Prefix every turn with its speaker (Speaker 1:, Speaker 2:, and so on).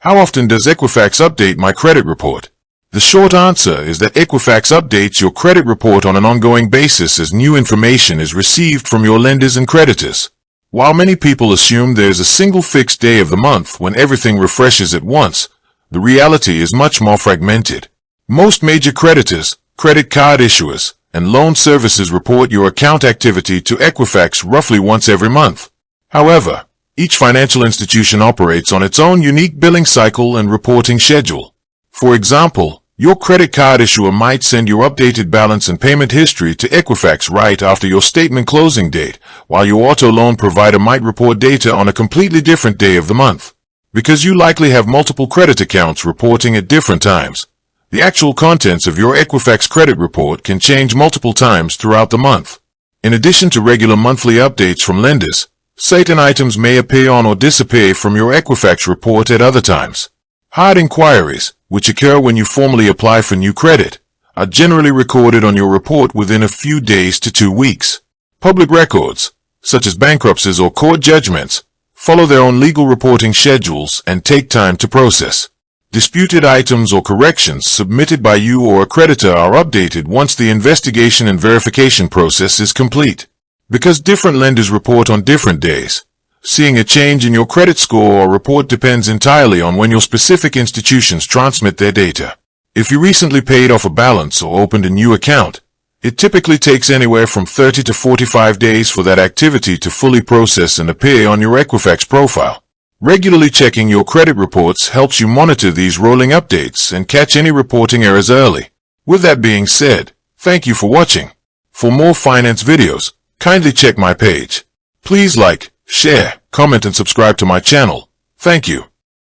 Speaker 1: How often does Equifax update my credit report? The short answer is that Equifax updates your credit report on an ongoing basis as new information is received from your lenders and creditors. While many people assume there's a single fixed day of the month when everything refreshes at once, the reality is much more fragmented. Most major creditors, credit card issuers, and loan services report your account activity to Equifax roughly once every month. However, each financial institution operates on its own unique billing cycle and reporting schedule. For example, your credit card issuer might send your updated balance and payment history to Equifax right after your statement closing date, while your auto loan provider might report data on a completely different day of the month. Because you likely have multiple credit accounts reporting at different times, the actual contents of your Equifax credit report can change multiple times throughout the month. In addition to regular monthly updates from lenders, certain items may appear on or disappear from your Equifax report at other times. Hard inquiries, which occur when you formally apply for new credit, are generally recorded on your report within a few days to 2 weeks. Public records, such as bankruptcies or court judgments, follow their own legal reporting schedules and take time to process. Disputed items or corrections submitted by you or a creditor are updated once the investigation and verification process is complete. Because different lenders report on different days, seeing a change in your credit score or report depends entirely on when your specific institutions transmit their data. If you recently paid off a balance or opened a new account, it typically takes anywhere from 30 to 45 days for that activity to fully process and appear on your Equifax profile. Regularly checking your credit reports helps you monitor these rolling updates and catch any reporting errors early. With that being said, thank you for watching. For more finance videos, kindly check my page. Please like, share, comment and subscribe to my channel. Thank you.